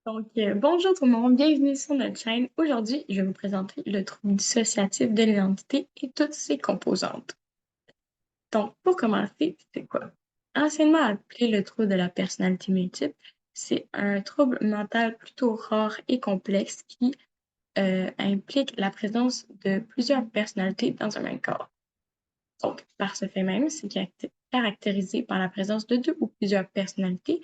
Bonjour tout le monde, bienvenue sur notre chaîne. Aujourd'hui, je vais vous présenter le trouble dissociatif de l'identité et toutes ses composantes. Donc, pour commencer, c'est quoi? Anciennement appelé le trouble de la personnalité multiple, c'est un trouble mental plutôt rare et complexe qui implique la présence de plusieurs personnalités dans un même corps. Donc, par ce fait même, c'est caractérisé par la présence de deux ou plusieurs personnalités,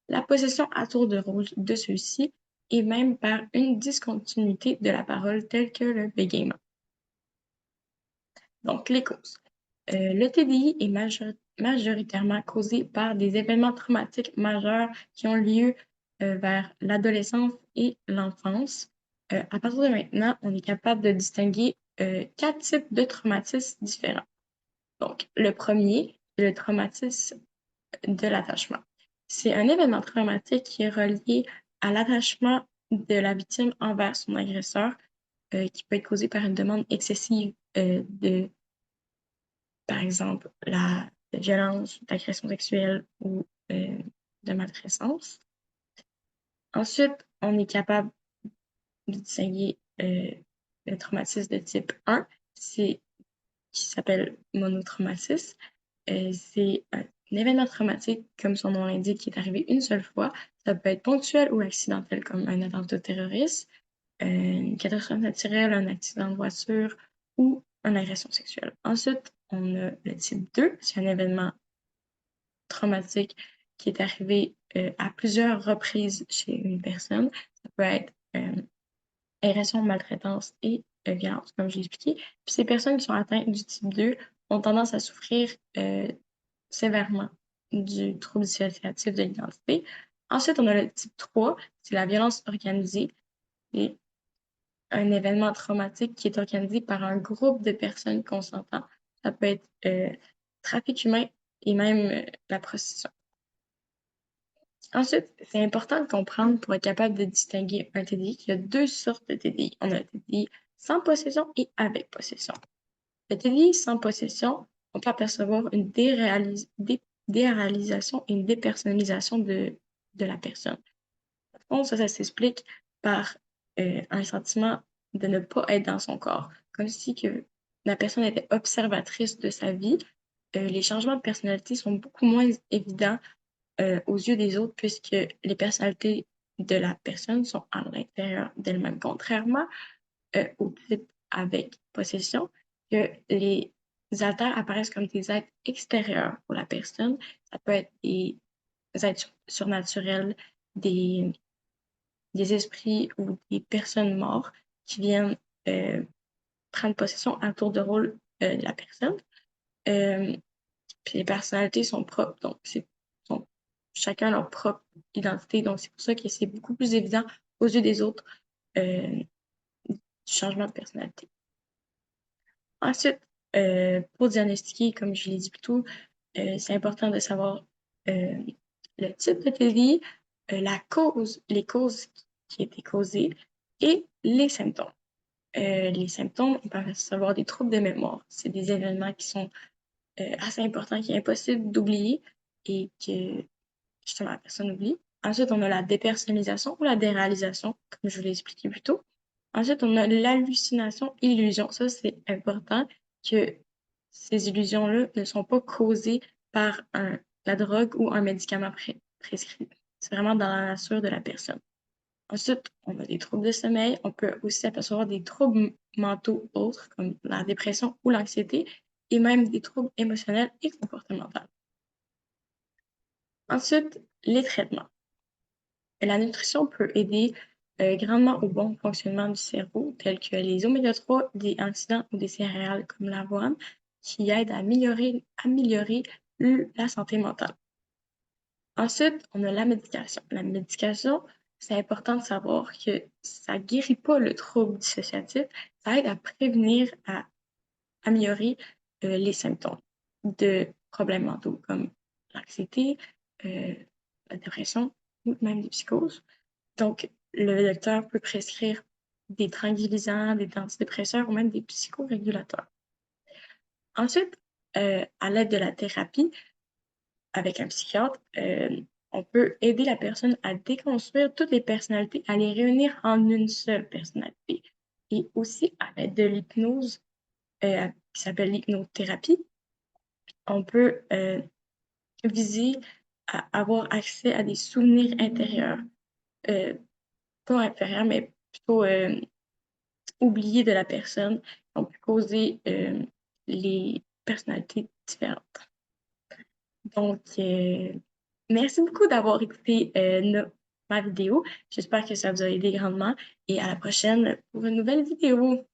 la possession à tour de rôle de ceux-ci et même par une discontinuité de la parole telle que le bégaiement. Donc, les causes. Le TDI est majoritairement causé par des événements traumatiques majeurs qui ont lieu vers l'adolescence et l'enfance. À partir de maintenant, on est capable de distinguer quatre types de traumatismes différents. Donc, le premier, le traumatisme de l'attachement. C'est un événement traumatique qui est relié à l'attachement de la victime envers son agresseur, qui peut être causé par une demande excessive par exemple, de violence, d'agression sexuelle ou de maltraitance. Ensuite, on est capable de distinguer le traumatisme de type 1, qui s'appelle monotraumatisme. C'est un événement traumatique, comme son nom l'indique, qui est arrivé une seule fois. Ça peut être ponctuel ou accidentel, comme un attentat terroriste, une catastrophe naturelle, un accident de voiture ou une agression sexuelle. Ensuite, on a le type 2, c'est un événement traumatique qui est arrivé à plusieurs reprises chez une personne. Ça peut être agression, maltraitance et violence, comme j'ai expliqué. Puis ces personnes qui sont atteintes du type 2 ont tendance à souffrir sévèrement du trouble dissociatif de l'identité. Ensuite, on a le type 3, c'est la violence organisée. C'est un événement traumatique qui est organisé par un groupe de personnes consentantes. Ça peut être trafic humain et même la prostitution. Ensuite, c'est important de comprendre pour être capable de distinguer un TDI qu'il y a deux sortes de TDI. On a le TDI sans possession et avec possession. Le TDI sans possession, on peut apercevoir une déréalisation et une dépersonnalisation de la personne. Bon, ça s'explique par un sentiment de ne pas être dans son corps, comme si que la personne était observatrice de sa vie. Les changements de personnalité sont beaucoup moins évidents aux yeux des autres puisque les personnalités de la personne sont à l'intérieur d'elle-même, contrairement au type avec possession, que les alters apparaissent comme des êtres extérieurs pour la personne. Ça peut être des êtres surnaturels, des, des esprits ou des personnes mortes qui viennent euh, prendre possession à tour de rôle de la personne. Euh, Puis les personnalités sont propres, donc sont chacun leur propre identité. Donc c'est pour ça que c'est beaucoup plus évident aux yeux des autres du changement de personnalité. Ensuite, pour diagnostiquer, comme je l'ai dit plus tôt, c'est important de savoir euh, le type de TDI, les causes qui étaient causées et les symptômes. Les symptômes, on peut savoir des troubles de mémoire. C'est des événements qui sont assez importants, qui est impossible d'oublier et que justement la personne oublie. Ensuite, on a la dépersonnalisation ou la déréalisation, comme je vous l'ai expliqué plus tôt. Ensuite, on a l'hallucination et l'illusion. Ça, c'est important que ces illusions-là ne sont pas causées par la drogue ou un médicament prescrit. C'est vraiment dans la nature de la personne. Ensuite, on a des troubles de sommeil. On peut aussi apercevoir des troubles mentaux autres, comme la dépression ou l'anxiété, et même des troubles émotionnels et comportementaux. Ensuite, les traitements. La nutrition peut aider grandement au bon fonctionnement du cerveau, tels que les oméga 3, des antioxydants ou des céréales comme l'avoine, qui aident à améliorer la santé mentale. Ensuite, on a la médication. La médication, c'est important de savoir que ça ne guérit pas le trouble dissociatif, ça aide à prévenir, à améliorer les symptômes de problèmes mentaux comme l'anxiété, euh, la dépression ou même des psychoses. Donc, le docteur peut prescrire des tranquillisants, des antidépresseurs ou même des psychorégulateurs. Ensuite, à l'aide de la thérapie avec un psychiatre, On peut aider la personne à déconstruire toutes les personnalités, à les réunir en une seule personnalité. Et aussi, à l'aide de l'hypnose, qui s'appelle l'hypnothérapie, on peut viser à avoir accès à des souvenirs intérieurs, pas inférieurs, mais plutôt oubliés de la personne. On peut causer les personnalités différentes. Donc, merci beaucoup d'avoir écouté ma vidéo. J'espère que ça vous a aidé grandement et à la prochaine pour une nouvelle vidéo.